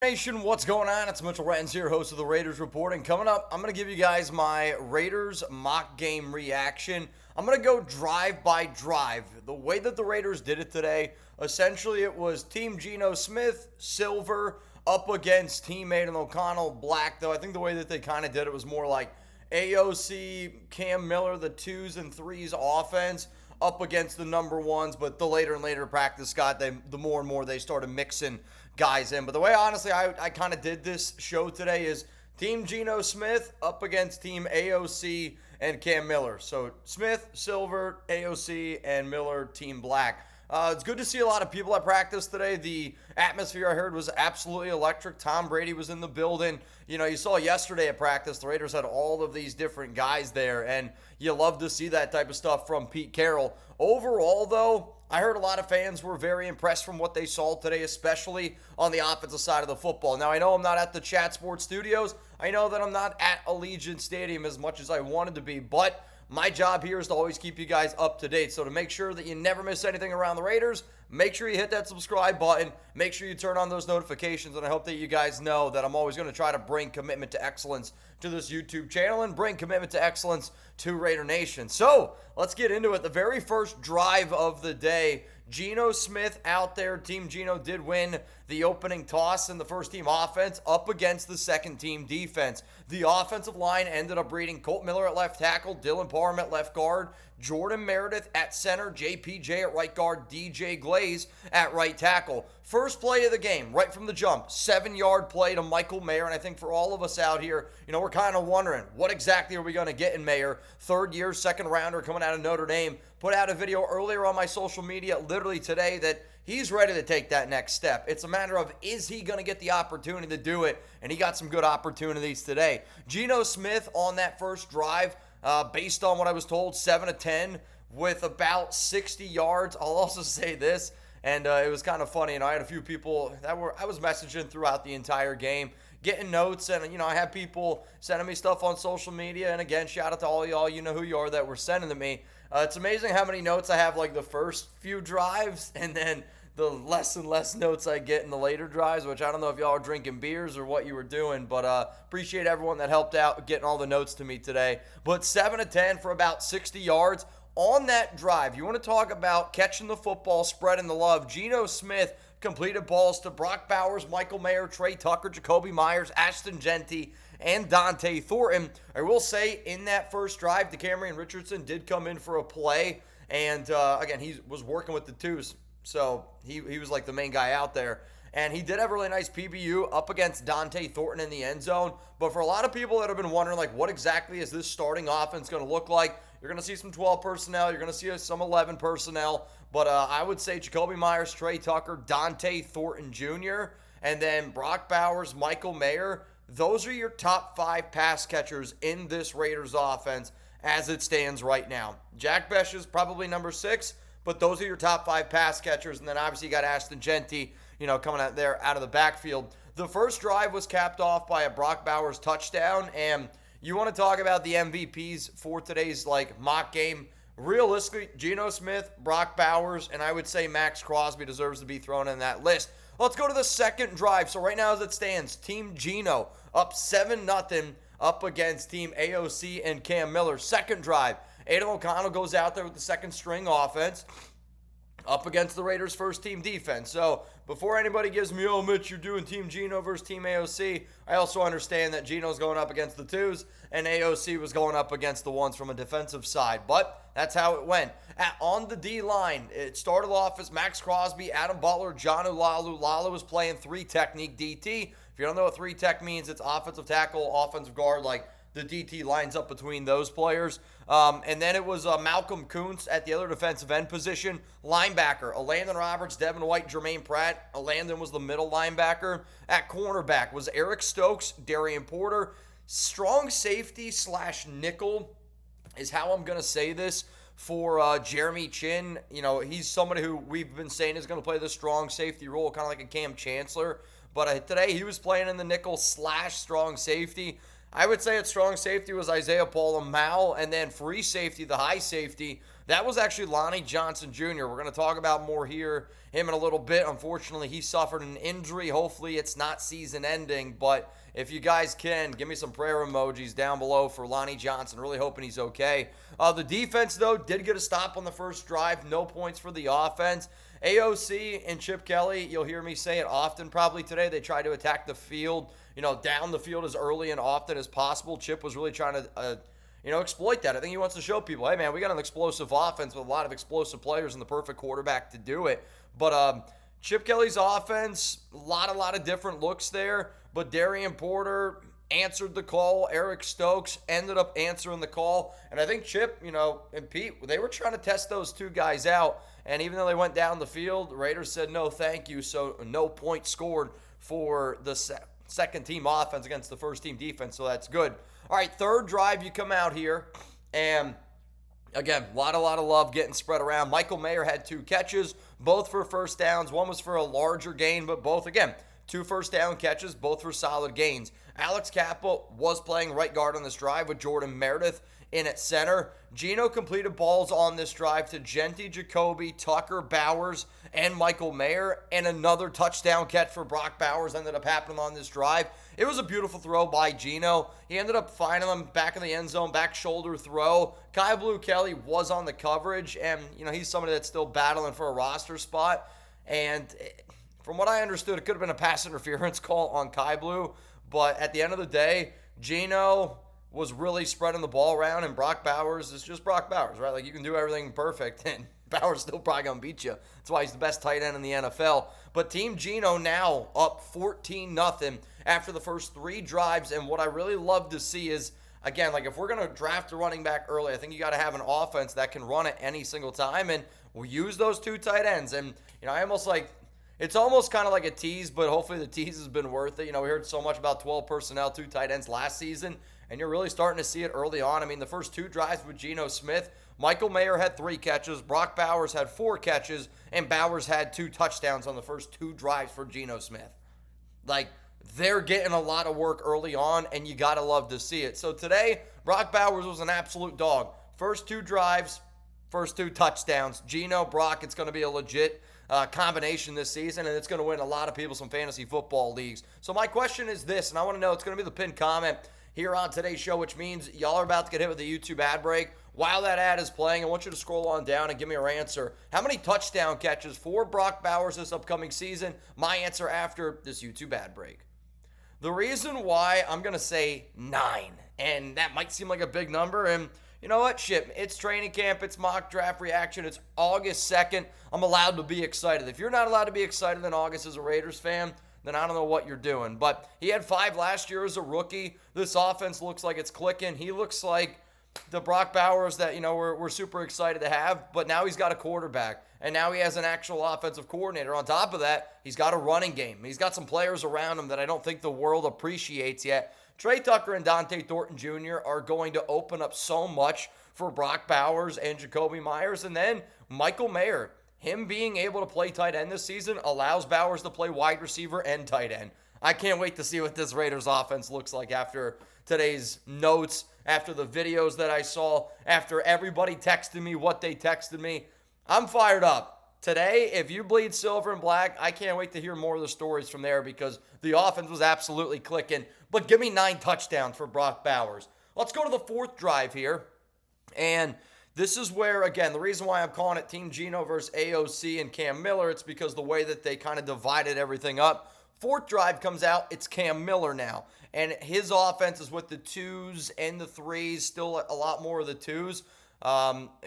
Nation, what's going on? It's Mitchell Renz here, host of the Raiders Report. And coming up, I'm going to give you guys my Raiders mock game reaction. I'm going to go drive by drive. The way that the Raiders did it today, essentially it was Team Geno Smith, silver, up against Team Aidan O'Connell, black. Though I think the way that they kind of did it was more like AOC, Cam Miller, the 2s and 3s offense, up against the number 1s. But the later and later practice, Scott, the more and more they started mixing guys in. But the way, honestly, I kind of did this show today is Team Geno Smith up against Team AOC and Cam Miller. So Smith, silver, AOC, and Miller, Team black. It's good to see a lot of people at practice today. The atmosphere, I heard, was absolutely electric. Tom Brady was in the building. You know, you saw yesterday at practice, the Raiders had all of these different guys there, and you love to see that type of stuff from Pete Carroll. Overall, though, I heard a lot of fans were very impressed from what they saw today, especially on the offensive side of the football. Now, I know I'm not at the Chat Sports Studios. I know that I'm not at Allegiant Stadium as much as I wanted to be, but my job here is to always keep you guys up to date. So to make sure that you never miss anything around the Raiders, make sure you hit that subscribe button. Make sure you turn on those notifications. And I hope that you guys know that I'm always going to try to bring commitment to excellence to this YouTube channel and bring commitment to excellence to Raider Nation. So let's get into it. The very first drive of the day, Geno Smith out there. Team Geno did win the opening toss in the first team offense up against the second team defense. The offensive line ended up reading Colt Miller at left tackle, Dylan Parham at left guard, Jordan Meredith at center, JPJ at right guard, DJ Glaze at right tackle. First play of the game, right from the jump, 7-yard play to Michael Mayer. And I think for all of us out here, you know, we're kind of wondering, what exactly are we going to get in Mayer? Third year, second rounder coming out of Notre Dame. Put out a video earlier on my social media, literally today, that he's ready to take that next step. It's a matter of, is he going to get the opportunity to do it? And he got some good opportunities today. Geno Smith on that first drive, based on what I was told, 7 of 10 with about 60 yards. I'll also say this, and it was kind of funny. I had a few people that I was messaging throughout the entire game, getting notes, and I had people sending me stuff on social media. And again, shout out to all y'all, you know who you are, that were sending to me. It's amazing how many notes I have like the first few drives, and then the less and less notes I get in the later drives, which I don't know if y'all are drinking beers or what you were doing, but appreciate everyone that helped out getting all the notes to me today. But 7 of 10 for about 60 yards on that drive. You want to talk about catching the football, spreading the love. Geno Smith completed balls to Brock Bowers, Michael Mayer, Tre Tucker, Jakobi Meyers, Ashton Jeanty, and Dante Thornton. I will say, in that first drive, Decamerion Richardson did come in for a play, and again, he was working with the 2s, so he was like the main guy out there. And he did have a really nice PBU up against Dante Thornton in the end zone. But for a lot of people that have been wondering, like, what exactly is this starting offense going to look like? You're going to see some 12 personnel. You're going to see some 11 personnel. But I would say Jakobi Meyers, Tre Tucker, Dante Thornton Jr., and then Brock Bowers, Michael Mayer. Those are your top 5 pass catchers in this Raiders offense as it stands right now. Jack Bech is probably number 6, but those are your top 5 pass catchers. And then obviously you got Ashton Jeanty, coming out there out of the backfield. The first drive was capped off by a Brock Bowers touchdown, and you want to talk about the MVPs for today's mock game. Realistically, Geno Smith, Brock Bowers, and I would say Maxx Crosby deserves to be thrown in that list. Let's go to the second drive. So right now as it stands, Team Geno up 7-0 up against Team AOC and Cam Miller. Second drive, Aidan O'Connell goes out there with the second string offense up against the Raiders' first team defense. So before anybody gives me, oh, Mitch, you're doing Team Geno versus Team AOC, I also understand that Geno's going up against the 2s and AOC was going up against the 1s from a defensive side. But that's how it went. On the D-line, it started off as Maxx Crosby, Adam Butler, John Ulalu. Lala was playing 3-technique DT. If you don't know what 3-tech means, it's offensive tackle, offensive guard, the DT lines up between those players. And then it was Malcolm Kuntz at the other defensive end position. Linebacker, Landon Roberts, Devin White, Jermaine Pratt. Landon was the middle linebacker. At cornerback was Erik Stokes, Darien Porter. Strong safety / nickel is how I'm going to say this for Jeremy Chin. He's somebody who we've been saying is going to play the strong safety role, kind of like a Cam Chancellor. But today he was playing in the nickel / strong safety. I would say at strong safety was Isaiah Paul-Mao, and then free safety, the high safety, that was actually Lonnie Johnson Jr. We're going to talk about more him in a little bit. Unfortunately, he suffered an injury. Hopefully, it's not season-ending, but if you guys can, give me some prayer emojis down below for Lonnie Johnson. Really hoping he's okay. The defense, though, did get a stop on the first drive. No points for the offense. AOC and Chip Kelly, you'll hear me say it often probably today. They try to attack the field, down the field as early and often as possible. Chip was really trying to, exploit that. I think he wants to show people, hey, man, we got an explosive offense with a lot of explosive players and the perfect quarterback to do it. But Chip Kelly's offense, a lot of different looks there. But Darien Porter answered the call. Erik Stokes ended up answering the call. And I think Chip, and Pete, they were trying to test those two guys out. And even though they went down the field, the Raiders said no thank you. So no points scored for the second team offense against the first team defense. So that's good. All right, third drive, you come out here. And again, a lot of love getting spread around. Michael Mayer had 2 catches, both for first downs. One was for a larger gain, but both, again, 2 first down catches, both for solid gains. Alex Cappa was playing right guard on this drive with Jordan Meredith in at center. Geno completed balls on this drive to Jeanty, Jakobi, Tucker, Bowers, and Michael Mayer, and another touchdown catch for Brock Bowers ended up happening on this drive. It was a beautiful throw by Geno. He ended up finding him back in the end zone, back shoulder throw. Kai Blue Kelly was on the coverage, and he's somebody that's still battling for a roster spot. And from what I understood, it could have been a pass interference call on Kai Blue, but at the end of the day, Geno was really spreading the ball around, and Brock Bowers is just Brock Bowers, right? Like, you can do everything perfect, and Bowers still probably going to beat you. That's why he's the best tight end in the NFL. But Team Geno now up 14-0 after the first 3 drives, and what I really love to see is, again, like, if we're going to draft a running back early, I think you got to have an offense that can run it any single time, and we'll use those 2 tight ends. And, I almost like, it's almost kind of like a tease, but hopefully the tease has been worth it. We heard so much about 12 personnel, 2 tight ends last season, and you're really starting to see it early on. I mean, the first 2 drives with Geno Smith, Michael Mayer had 3 catches, Brock Bowers had 4 catches, and Bowers had 2 touchdowns on the first 2 drives for Geno Smith. Like, they're getting a lot of work early on, and you got to love to see it. So today, Brock Bowers was an absolute dog. First 2 drives, first 2 touchdowns. Geno, Brock, it's going to be a legit combination this season, and it's going to win a lot of people some fantasy football leagues. So my question is this, and I want to know, it's going to be the pinned comment here on today's show, which means y'all are about to get hit with the YouTube ad break. While that ad is playing, I want you to scroll on down and give me your answer. How many touchdown catches for Brock Bowers this upcoming season? My answer after this YouTube ad break. The reason why I'm going to say 9, and that might seem like a big number, and you know what? Shit, it's training camp, it's mock draft reaction, it's August 2nd. I'm allowed to be excited. If you're not allowed to be excited in August as a Raiders fan, then I don't know what you're doing. But he had 5 last year as a rookie. This offense looks like it's clicking. He looks like the Brock Bowers that, we're super excited to have. But now he's got a quarterback. And now he has an actual offensive coordinator. On top of that, he's got a running game. He's got some players around him that I don't think the world appreciates yet. Tre Tucker and Thornton Jr. are going to open up so much for Brock Bowers and Jakobi Meyers. And then Michael Mayer, him being able to play tight end this season allows Bowers to play wide receiver and tight end. I can't wait to see what this Raiders offense looks like after today's notes, after the videos that I saw, after everybody texted me what they texted me. I'm fired up. Today, if you bleed silver and black, I can't wait to hear more of the stories from there because the offense was absolutely clicking. But give me 9 touchdowns for Brock Bowers. Let's go to the 4th drive here. And this is where, again, the reason why I'm calling it Team Geno versus AOC and Cam Miller, it's because the way that they kind of divided everything up. 4th drive comes out, it's Cam Miller now. And his offense is with the 2s and the 3s, still a lot more of the 2s.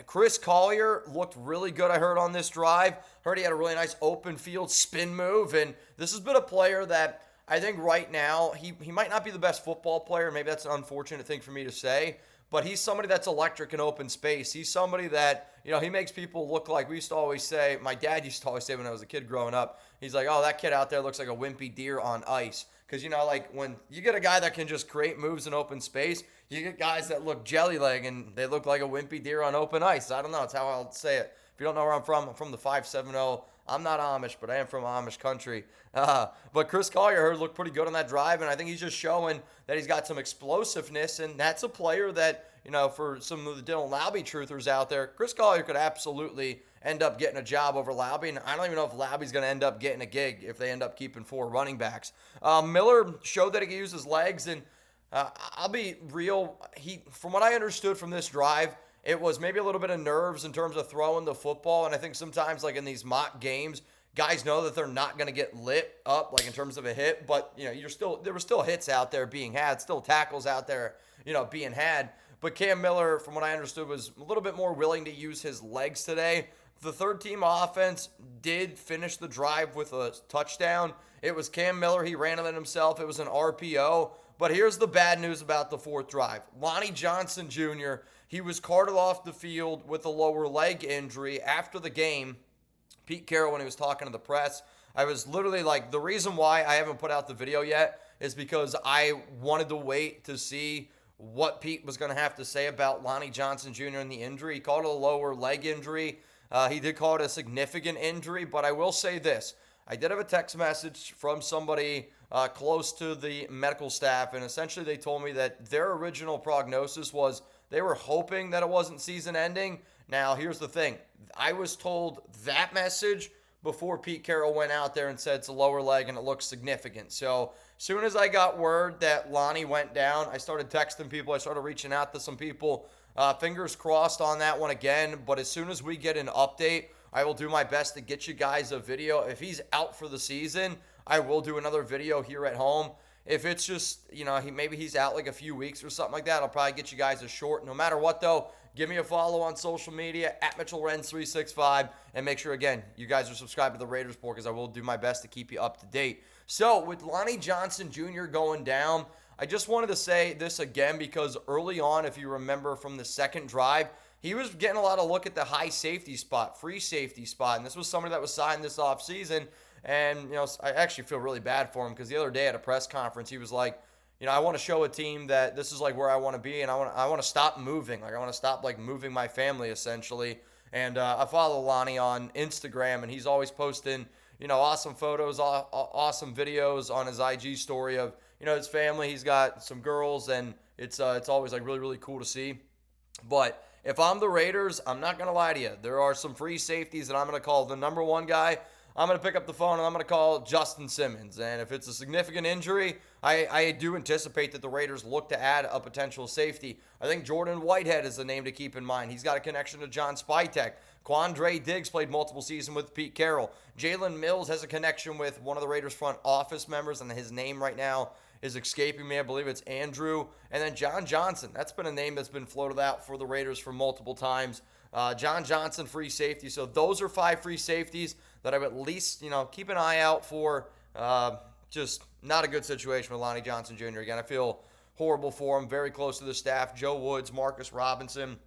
Chris Collier looked really good, I heard, on this drive. Heard he had a really nice open field spin move. And this has been a player that I think right now, he might not be the best football player. Maybe that's an unfortunate thing for me to say. But he's somebody that's electric in open space. He's somebody that, he makes people look like, we used to always say, my dad used to always say when I was a kid growing up, he's like, oh, that kid out there looks like a wimpy deer on ice. Because, like when you get a guy that can just create moves in open space, you get guys that look jelly leg and they look like a wimpy deer on open ice. I don't know. It's how I'll say it. If you don't know where I'm from the 570 I'm not Amish, but I am from Amish country. But Chris Collier looked pretty good on that drive, and I think he's just showing that he's got some explosiveness, and that's a player that, for some of the Dylan Laube truthers out there, Chris Collier could absolutely end up getting a job over Laube, and I don't even know if Laube's going to end up getting a gig if they end up keeping 4 running backs. Miller showed that he can use his legs, and I'll be real. From what I understood from this drive, it was maybe a little bit of nerves in terms of throwing the football, and I think sometimes, like in these mock games, guys know that they're not going to get lit up, like in terms of a hit, but there were still hits out there being had, still tackles out there, being had. But Cam Miller, from what I understood, was a little bit more willing to use his legs today. The third-team offense did finish the drive with a touchdown. It was Cam Miller. He ran it himself. It was an RPO. But here's the bad news about the fourth drive. Lonnie Johnson Jr., he was carted off the field with a lower leg injury after the game. Pete Carroll, when he was talking to the press, I was literally like, the reason why I haven't put out the video yet is because I wanted to wait to see what Pete was going to have to say about Lonnie Johnson Jr. and the injury. He called it a lower leg injury. He did call it a significant injury, but I will say this. I did have a text message from somebody close to the medical staff, and essentially they told me that their original prognosis was they were hoping that it wasn't season ending. Now, here's the thing. I was told that message before Pete Carroll went out there and said it's a lower leg and it looks significant. So as soon as I got word that Lonnie went down, I started texting people. I started reaching out to some people. Fingers crossed on that one again. But as soon as we get an update, I will do my best to get you guys a video. If he's out for the season, I will do another video here at home. If it's just, maybe he's out like a few weeks or something like that, I'll probably get you guys a short. No matter what, though, give me a follow on social media, at Mitchell Renz 365, and make sure, again, you guys are subscribed to the Raiders Report because I will do my best to keep you up to date. So, with Lonnie Johnson Jr. going down, I just wanted to say this again because early on, if you remember from the second drive, he was getting a lot of look at the high safety spot, free safety spot, and this was somebody that was signed this offseason. And, I actually feel really bad for him because the other day at a press conference, he was like, I want to show a team that this is like where I want to be, and I want to stop moving. Like, I want to stop like moving my family essentially. And I follow Lonnie on Instagram, and he's always posting, awesome photos, awesome videos on his IG story of, his family. He's got some girls, and it's always like really, really cool to see. But if I'm the Raiders, I'm not going to lie to you. There are some free safeties that I'm going to call the number one guy. I'm going to pick up the phone and I'm going to call Justin Simmons. And if it's a significant injury, I do anticipate that the Raiders look to add a potential safety. I think Jordan Whitehead is the name to keep in mind. He's got a connection to John Spytek. Quandre Diggs played multiple seasons with Pete Carroll. Jalen Mills has a connection with one of the Raiders front office members, and his name right now is escaping me. I believe it's Andrew. And then John Johnson. That's been a name that's been floated out for the Raiders for multiple times. John Johnson, free safety. So those are 5 free safeties that I would at least, keep an eye out for. Just not a good situation with Lonnie Johnson Jr. Again, I feel horrible for him. Very close to the staff. Joe Woods, Marcus Robinson.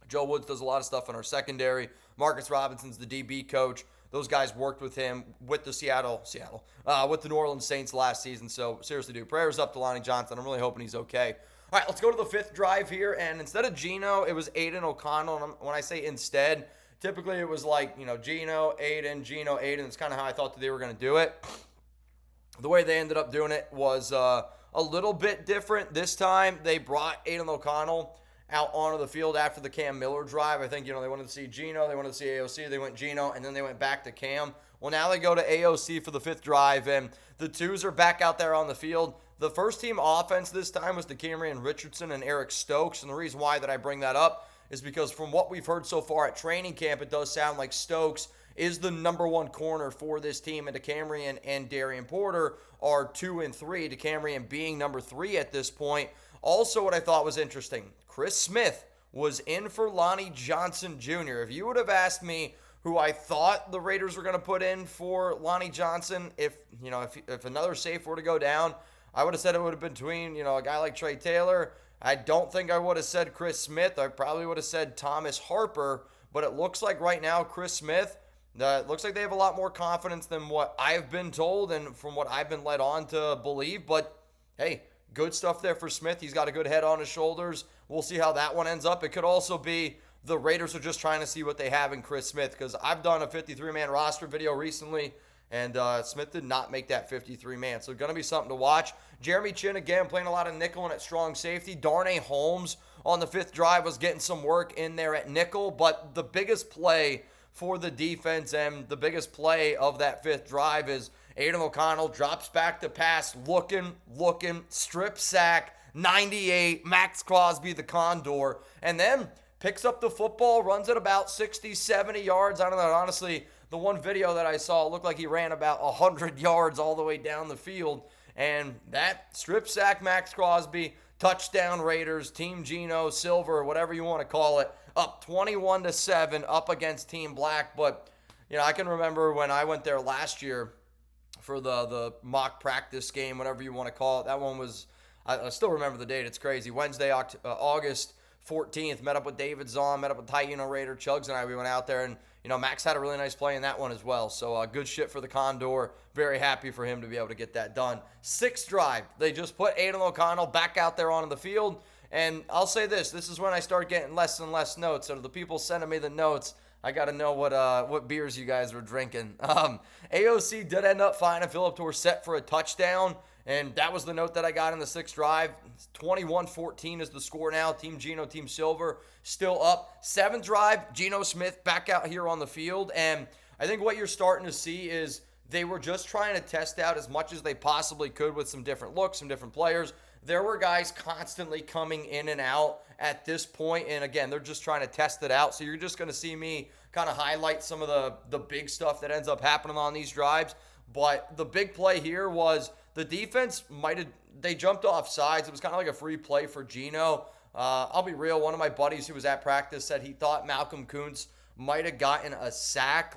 Joe Woods does a lot of stuff in our secondary. Marcus Robinson's the DB coach. Those guys worked with him with the with the New Orleans Saints last season. So seriously, dude, prayers up to Lonnie Johnson. I'm really hoping he's okay. All right, let's go to the 5th drive here. And instead of Geno, it was Aidan O'Connell. And when I say instead, typically it was like, Geno, Aidan. It's kind of how I thought that they were going to do it. The way they ended up doing it was a little bit different. This time, they brought Aidan O'Connell out onto the field after the Cam Miller drive. I think, they wanted to see Geno, they wanted to see AOC, they went Geno, and then they went back to Cam. Well, now they go to AOC for the 5th drive, and the twos are back out there on the field. The first-team offense this time was Decamerion Richardson and Erik Stokes, and the reason why that I bring that up is because from what we've heard so far at training camp, it does sound like Stokes is the number 1 corner for this team, and Decamerion and Darien Porter are 2 and 3, Decamerion being number 3 at this point. Also, what I thought was interesting, Chris Smith was in for Lonnie Johnson Jr. If you would have asked me who I thought the Raiders were going to put in for Lonnie Johnson, if another safe were to go down, I would have said it would have been between, a guy like Tre Taylor. I don't think I would have said Chris Smith. I probably would have said Thomas Harper, but it looks like right now Chris Smith, it looks like they have a lot more confidence than what I've been told and from what I've been led on to believe. But, hey, good stuff there for Smith. He's got a good head on his shoulders. We'll see how that one ends up. It could also be the Raiders are just trying to see what they have in Chris Smith, because I've done a 53-man roster video recently, and Smith did not make that 53-man. So going to be something to watch. Jeremy Chin, again, playing a lot of nickel and at strong safety. Darnay Holmes on the 5th drive was getting some work in there at nickel. But the biggest play for the defense and the biggest play of that 5th drive is Aidan O'Connell drops back to pass, looking, strip sack, 98, Maxx Crosby, the Condor, and then picks up the football, runs it about 60, 70 yards. I don't know, honestly, the one video that I saw, it looked like he ran about 100 yards all the way down the field. And that strip sack, Maxx Crosby, touchdown Raiders, Team Geno, Silver, whatever you want to call it, up 21-7 up against Team Black. But, you know, I can remember when I went there last year for the mock practice game, whatever you want to call it. That one was, I still remember the date. It's crazy. Wednesday, August 14th, met up with David Zahn, met up with Taino Raider, Chugs and I. We went out there, and, you know, Max had a really nice play in that one as well. So good shit for the Condor. Very happy for him to be able to get that done. 6th drive, they just put Aidan O'Connell back out there onto the field. And I'll say this is when I start getting less and less notes. So the people sending me the notes, I got to know what beers you guys were drinking. AOC did end up finding Phillip Tour set for a touchdown. And that was the note that I got in the 6th drive. 21-14 is the score now. Team Geno, Team Silver still up. 7th drive, Geno Smith back out here on the field. And I think what you're starting to see is they were just trying to test out as much as they possibly could with some different looks, some different players. There were guys constantly coming in and out at this point. And again, they're just trying to test it out. So you're just going to see me kind of highlight some of the big stuff that ends up happening on these drives. But the big play here was the defense they jumped off sides. It was kind of like a free play for Geno. I'll be real. One of my buddies who was at practice said he thought Malcolm Kuntz might have gotten a sack,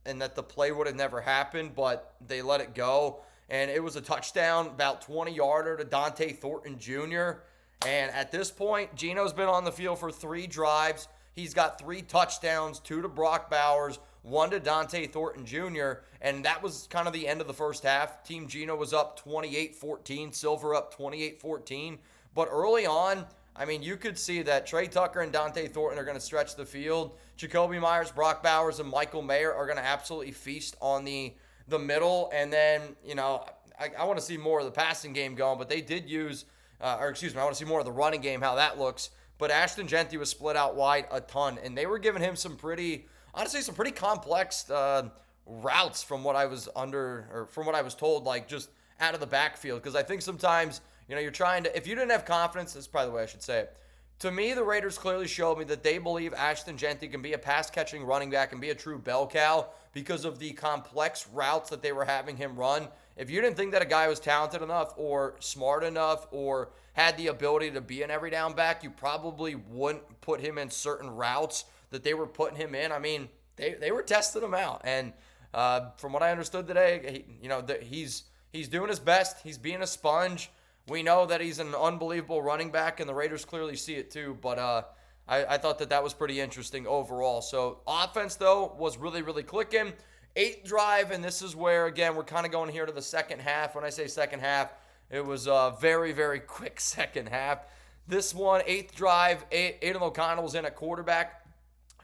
and that the play would have never happened, but they let it go. And it was a touchdown, about 20-yarder to Thornton Jr. And at this point, Geno's been on the field for 3 drives. He's got 3 touchdowns, 2 to Brock Bowers, 1 to Thornton Jr., and that was kind of the end of the first half. Team Geno was up 28-14, Silver up 28-14. But early on, I mean, you could see that Tre Tucker and Thornton are going to stretch the field. Jakobi Meyers, Brock Bowers, and Michael Mayer are going to absolutely feast on the middle. And then, you know, I want to see more of the passing game going, but they did use, I want to see more of the running game, how that looks. But Ashton Jeanty was split out wide a ton, and they were giving him some pretty complex routes from what I was told, like just out of the backfield. Because I think sometimes, you know, you're trying to, if you didn't have confidence, that's probably the way I should say it. To me, the Raiders clearly showed me that they believe Ashton Jeanty can be a pass-catching running back and be a true bell cow because of the complex routes that they were having him run. If you didn't think that a guy was talented enough or smart enough or had the ability to be an every down back, you probably wouldn't put him in certain routes that they were putting him in. I mean, they were testing him out. And from what I understood today, he's doing his best. He's being a sponge. We know that he's an unbelievable running back, and the Raiders clearly see it too. But I thought that was pretty interesting overall. So offense, though, was really, really clicking. 8th drive, and this is where, again, we're kind of going here to the second half. When I say second half, it was a very, very quick second half. This one, 8th drive, Aidan O'Connell was in at quarterback.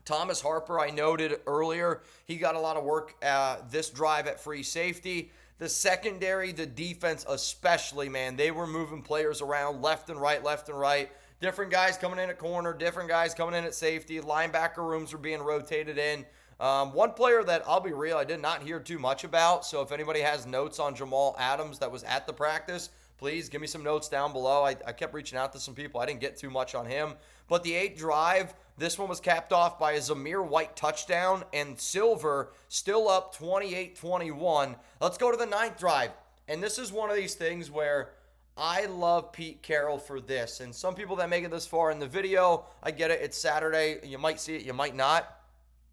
Thomas Harper, I noted earlier, he got a lot of work this drive at free safety. The secondary, the defense especially, man, they were moving players around left and right. Different guys coming in at corner, different guys coming in at safety. Linebacker rooms were being rotated in. One player that, I'll be real, I did not hear too much about. So if anybody has notes on Jamal Adams that was at the practice, please give me some notes down below. I kept reaching out to some people. I didn't get too much on him. But the 8th drive, this one was capped off by a Zamir White touchdown, and Silver still up 28-21. Let's go to the 9th drive. And this is one of these things where I love Pete Carroll for this. And some people that make it this far in the video, I get it. It's Saturday. You might see it. You might not.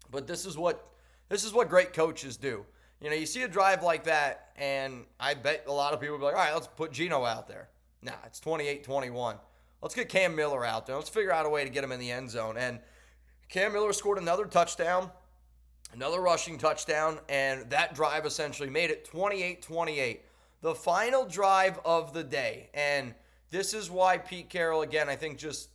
But this is what great coaches do. You know, you see a drive like that, and I bet a lot of people will be like, all right, let's put Geno out there. Nah, it's 28-21. Let's get Cam Miller out there. Let's figure out a way to get him in the end zone. And Cam Miller scored another touchdown, another rushing touchdown, and that drive essentially made it 28-28. The final drive of the day. And this is why Pete Carroll, again, I think just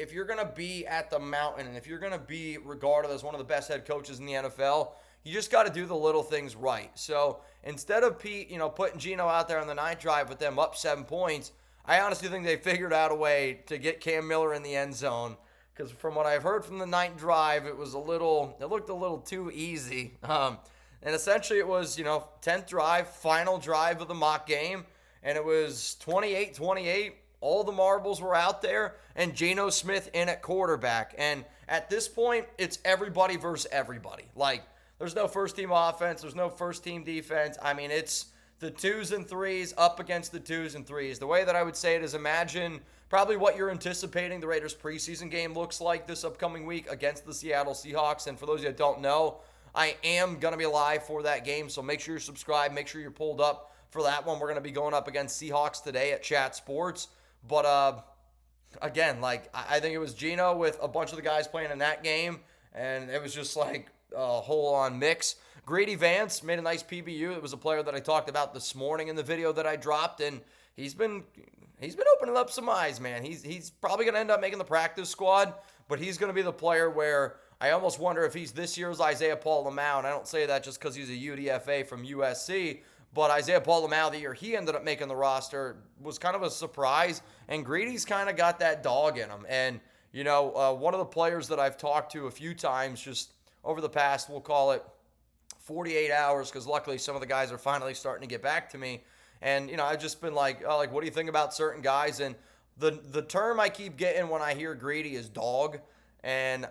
if you're going to be at the mountain and if you're going to be regarded as one of the best head coaches in the NFL, you just got to do the little things right. So instead of Pete, putting Geno out there on the ninth drive with them up 7 points, I honestly think they figured out a way to get Cam Miller in the end zone. Because from what I've heard from the ninth drive, it looked a little too easy. And essentially it was, 10th drive, final drive of the mock game. And it was 28-28. All the marbles were out there, and Geno Smith in at quarterback. And at this point, it's everybody versus everybody. Like, there's no first-team offense. There's no first-team defense. I mean, it's the 2s and 3s up against the 2s and 3s. The way that I would say it is imagine probably what you're anticipating the Raiders' preseason game looks like this upcoming week against the Seattle Seahawks. And for those of you that don't know, I am going to be live for that game, so make sure you're subscribed. Make sure you're pulled up for that one. We're going to be going up against Seahawks today at Chat Sports. But, again, I think it was Geno with a bunch of the guys playing in that game, and it was just like a whole-on mix. Grady Vance made a nice PBU. It was a player that I talked about this morning in the video that I dropped, and he's been opening up some eyes, man. He's probably going to end up making the practice squad, but he's going to be the player where I almost wonder if he's this year's Isaiah Paul Lamau, and I don't say that just because he's a UDFA from USC, but Isaiah Paul Lamau, the year he ended up making the roster, was kind of a surprise. And Greedy's kind of got that dog in him. And, one of the players that I've talked to a few times just over the past, we'll call it 48 hours, because luckily some of the guys are finally starting to get back to me. And, I've just been like, what do you think about certain guys? And the term I keep getting when I hear Greedy is dog. And,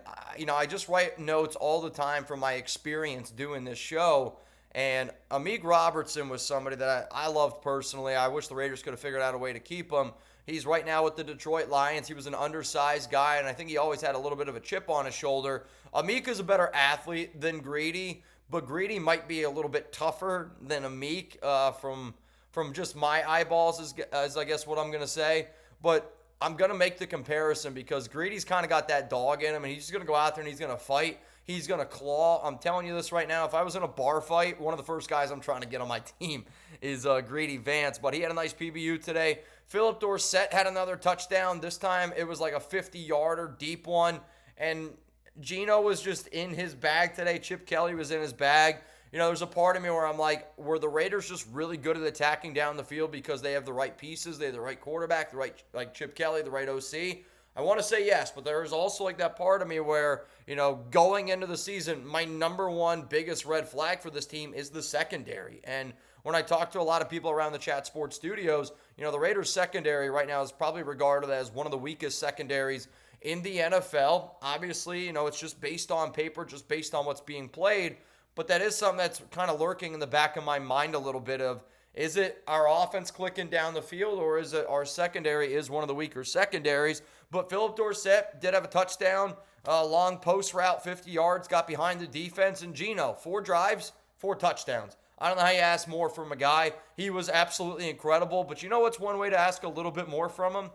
I just write notes all the time from my experience doing this show. And Amik Robertson was somebody that I loved personally. I wish the Raiders could have figured out a way to keep him. He's right now with the Detroit Lions. He was an undersized guy, and I think he always had a little bit of a chip on his shoulder. Amik is a better athlete than Greedy, but Greedy might be a little bit tougher than Amik from just my eyeballs, as I guess what I'm going to say. But I'm going to make the comparison because Greedy's kind of got that dog in him, and he's just going to go out there and he's going to fight. He's going to claw. I'm telling you this right now. If I was in a bar fight, one of the first guys I'm trying to get on my team is Greedy Vance. But he had a nice PBU today. Philip Dorsett had another touchdown. This time it was like a 50-yarder deep one. And Geno was just in his bag today. Chip Kelly was in his bag. There's a part of me where I'm like, were the Raiders just really good at attacking down the field because they have the right pieces? They have the right quarterback, the right, like Chip Kelly, the right OC? I want to say yes, but there's also like that part of me where, going into the season, my number one biggest red flag for this team is the secondary. And when I talk to a lot of people around the Chat Sports studios, the Raiders secondary right now is probably regarded as one of the weakest secondaries in the NFL. Obviously, it's just based on paper, just based on what's being played. But that is something that's kind of lurking in the back of my mind a little bit of, is it our offense clicking down the field, or is it our secondary is one of the weaker secondaries? But Philip Dorsett did have a touchdown, long post route, 50 yards, got behind the defense. And Geno, 4 drives, 4 touchdowns. I don't know how you ask more from a guy. He was absolutely incredible. But you know what's one way to ask a little bit more from him?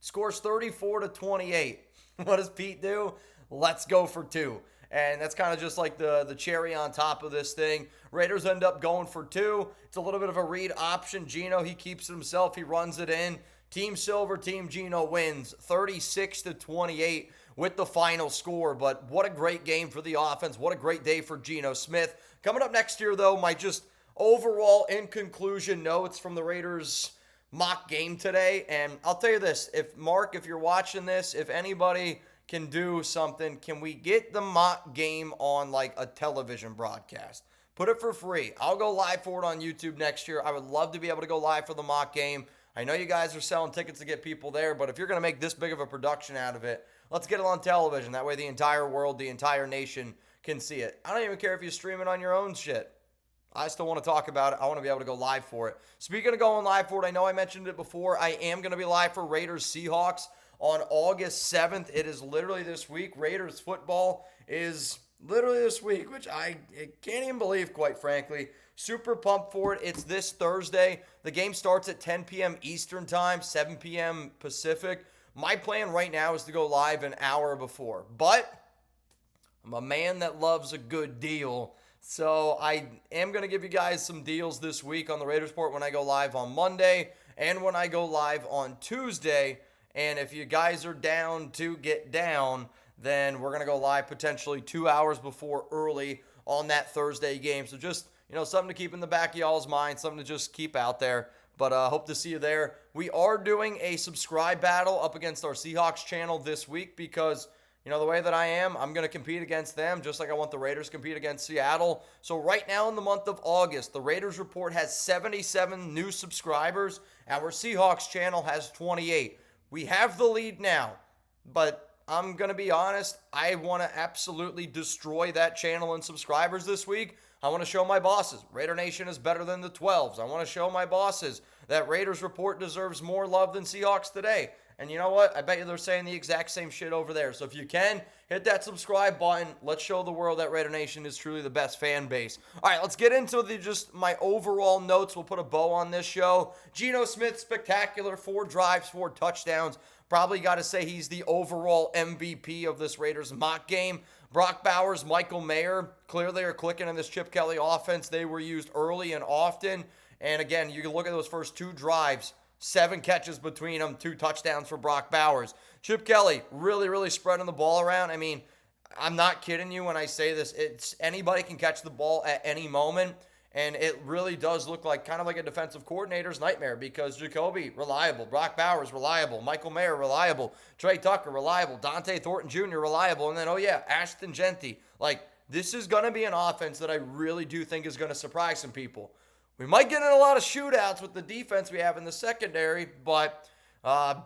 Scores 34-28. What does Pete do? Let's go for 2. And that's kind of just like the cherry on top of this thing. Raiders end up going for 2. It's a little bit of a read option. Geno, he keeps it himself. He runs it in. Team Silver, Team Geno wins 36-28 with the final score. But what a great game for the offense. What a great day for Geno Smith. Coming up next year, though, my just overall in conclusion notes from the Raiders mock game today. And I'll tell you this, if you're watching this, if anybody can do something, can we get the mock game on like a television broadcast? Put it for free. I'll go live for it on YouTube next year. I would love to be able to go live for the mock game. I know you guys are selling tickets to get people there, but if you're going to make this big of a production out of it, let's get it on television. That way the entire world, the entire nation can see it. I don't even care if you stream it on your own shit. I still want to talk about it. I want to be able to go live for it. Speaking of going live for it, I know I mentioned it before. I am going to be live for Raiders Seahawks on August 7th. It is literally this week. Raiders football is literally this week, which I can't even believe, quite frankly. Super pumped for it. It's this Thursday. The game starts at 10 p.m. Eastern time, 7 p.m. Pacific. My plan right now is to go live an hour before, but I'm a man that loves a good deal. So I am going to give you guys some deals this week on the Raiders Report when I go live on Monday and when I go live on Tuesday. And if you guys are down to get down, then we're going to go live potentially 2 hours before early on that Thursday game. So just, something to keep in the back of y'all's mind, something to just keep out there. But hope to see you there. We are doing a subscribe battle up against our Seahawks channel this week because, the way that I am, I'm going to compete against them just like I want the Raiders to compete against Seattle. So right now in the month of August, the Raiders Report has 77 new subscribers. Our Seahawks channel has 28. We have the lead now, but I'm going to be honest, I want to absolutely destroy that channel in subscribers this week. I want to show my bosses Raider Nation is better than the 12s. I want to show my bosses that Raiders Report deserves more love than Seahawks Today. And you know what? I bet you they're saying the exact same shit over there. So if you can, hit that subscribe button. Let's show the world that Raider Nation is truly the best fan base. All right, let's get into just my overall notes. We'll put a bow on this show. Geno Smith, spectacular. 4 drives, 4 touchdowns. Probably got to say he's the overall MVP of this Raiders mock game. Brock Bowers, Michael Mayer, clearly are clicking in this Chip Kelly offense. They were used early and often. And again, you can look at those first 2 drives, 7 catches between them, 2 touchdowns for Brock Bowers. Chip Kelly really, really spreading the ball around. I mean, I'm not kidding you when I say this. It's anybody can catch the ball at any moment. And it really does look like kind of like a defensive coordinator's nightmare because Jakobi, reliable. Brock Bowers, reliable. Michael Mayer, reliable. Tre Tucker, reliable. Thornton Jr., reliable. And then, Ashton Jeanty. This is going to be an offense that I really do think is going to surprise some people. We might get in a lot of shootouts with the defense we have in the secondary, but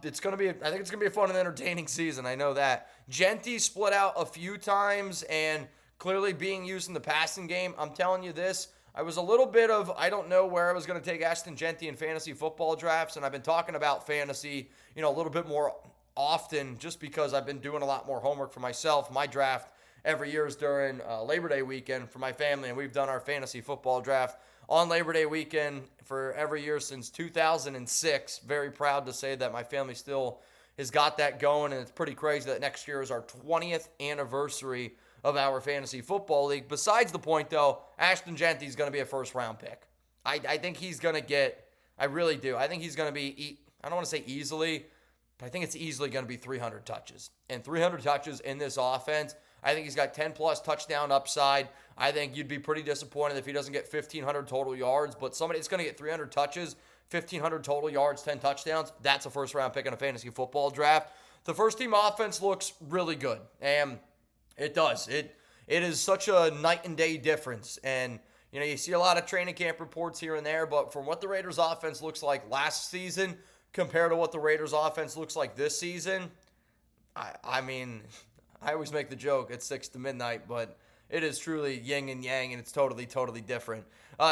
it's going to be, I think it's going to be a fun and entertaining season. I know that. Jeanty split out a few times and clearly being used in the passing game. I'm telling you this. I was a little bit of, I don't know where I was going to take Ashton Jeanty in fantasy football drafts, and I've been talking about fantasy, a little bit more often just because I've been doing a lot more homework for myself. My draft every year is during Labor Day weekend for my family, and we've done our fantasy football draft on Labor Day weekend for every year since 2006. Very proud to say that my family still has got that going, and it's pretty crazy that next year is our 20th anniversary of our fantasy football league. Besides the point, though, Ashton Jeanty is going to be a first-round pick. I think he's going to get, I really do. I think he's going to be, I don't want to say easily, but I think it's easily going to be 300 touches. And 300 touches in this offense, I think he's got 10-plus touchdown upside. I think you'd be pretty disappointed if he doesn't get 1,500 total yards, but somebody that's going to get 300 touches, 1,500 total yards, 10 touchdowns, that's a first-round pick in a fantasy football draft. The first-team offense looks really good, and it does. It is such a night and day difference. And, you see a lot of training camp reports here and there, but from what the Raiders offense looks like last season compared to what the Raiders offense looks like this season, I mean, I always make the joke it's 6 to midnight, but it is truly yin and yang, and it's totally, totally different.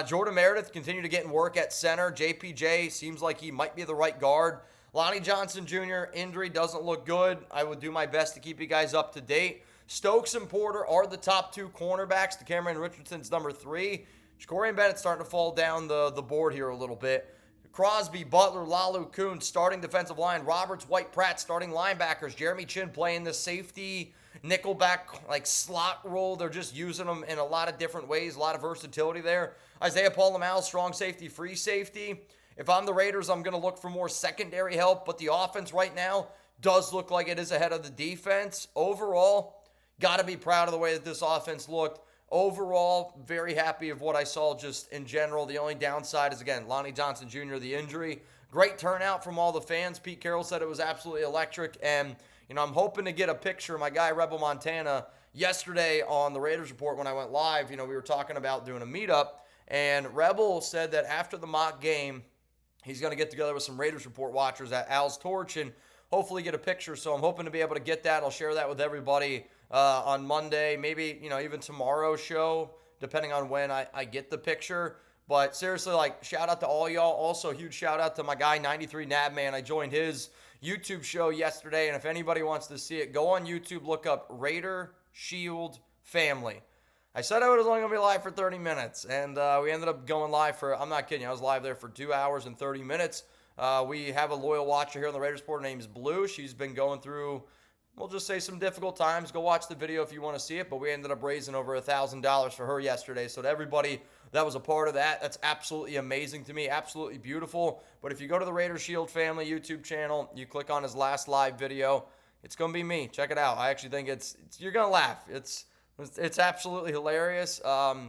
Jordan Meredith continued to get in work at center. JPJ seems like he might be the right guard. Lonnie Johnson Jr. injury doesn't look good. I would do my best to keep you guys up to date. Stokes and Porter are the top 2 cornerbacks. Decamerion Richardson's number 3. Jacorian Bennett's starting to fall down the board here a little bit. Crosby, Butler, Lalu, Kuhn starting defensive line. Roberts, White, Pratt starting linebackers. Jeremy Chin playing the safety nickelback slot role. They're just using them in a lot of different ways, a lot of versatility there. Isaiah Paul-Lamal, strong safety, free safety. If I'm the Raiders, I'm going to look for more secondary help, but the offense right now does look like it is ahead of the defense. Overall, got to be proud of the way that this offense looked. Overall, very happy of what I saw just in general. The only downside is, again, Lonnie Johnson Jr., the injury. Great turnout from all the fans. Pete Carroll said it was absolutely electric. And, I'm hoping to get a picture of my guy, Rebel Montana, yesterday on the Raiders Report when I went live. We were talking about doing a meetup. And Rebel said that after the mock game, he's going to get together with some Raiders Report watchers at Al's Torch and hopefully get a picture. So I'm hoping to be able to get that. I'll share that with everybody on Monday, maybe, even tomorrow's show, depending on when I get the picture. But seriously, shout out to all y'all. Also, huge shout out to my guy, 93 Nabman. I joined his YouTube show yesterday, and if anybody wants to see it, go on YouTube, look up Raider Shield Family. I said I was only going to be live for 30 minutes, and we ended up going live for, I'm not kidding you, I was live there for 2 hours and 30 minutes. We have a loyal watcher here on the Raiders Report. Her name's Blue. She's been going through we'll just say some difficult times. Go watch the video if you want to see it, but we ended up raising over $1,000 for her yesterday. So to everybody that was a part of that, that's absolutely amazing to me, absolutely beautiful. But if you go to the Raiders Shield Family YouTube channel, you click on his last live video, it's going to be me. Check it out. I actually think you're going to laugh. It's absolutely hilarious.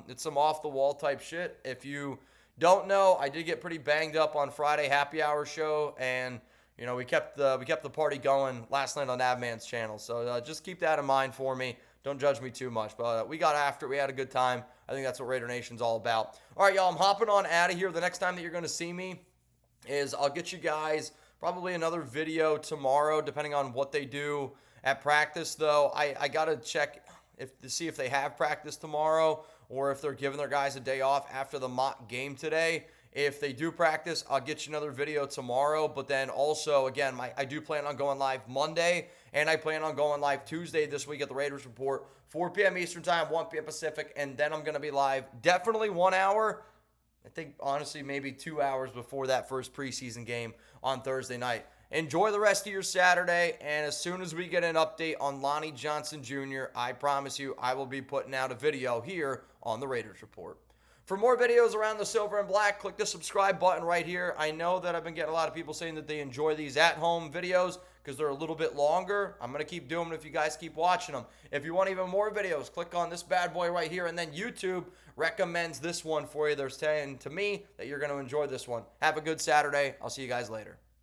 It's some off-the-wall type shit. If you don't know, I did get pretty banged up on Friday happy hour show, and you know, we kept the party going last night on Avman's channel. So just keep that in mind for me. Don't judge me too much. But we got after it. We had a good time. I think that's what Raider Nation's all about. All right, y'all, I'm hopping on out of here. The next time that you're going to see me is I'll get you guys probably another video tomorrow, depending on what they do at practice, though. I got to check to see if they have practice tomorrow or if they're giving their guys a day off after the mock game today. If they do practice, I'll get you another video tomorrow. But then also, again, I do plan on going live Monday, and I plan on going live Tuesday this week at the Raiders Report, 4 p.m. Eastern Time, 1 p.m. Pacific, and then I'm going to be live definitely 1 hour. I think, honestly, maybe 2 hours before that first preseason game on Thursday night. Enjoy the rest of your Saturday, and as soon as we get an update on Lonnie Johnson Jr., I promise you I will be putting out a video here on the Raiders Report. For more videos around the silver and black, click the subscribe button right here. I know that I've been getting a lot of people saying that they enjoy these at-home videos because they're a little bit longer. I'm going to keep doing them if you guys keep watching them. If you want even more videos, click on this bad boy right here, and then YouTube recommends this one for you. They're saying to me that you're going to enjoy this one. Have a good Saturday. I'll see you guys later.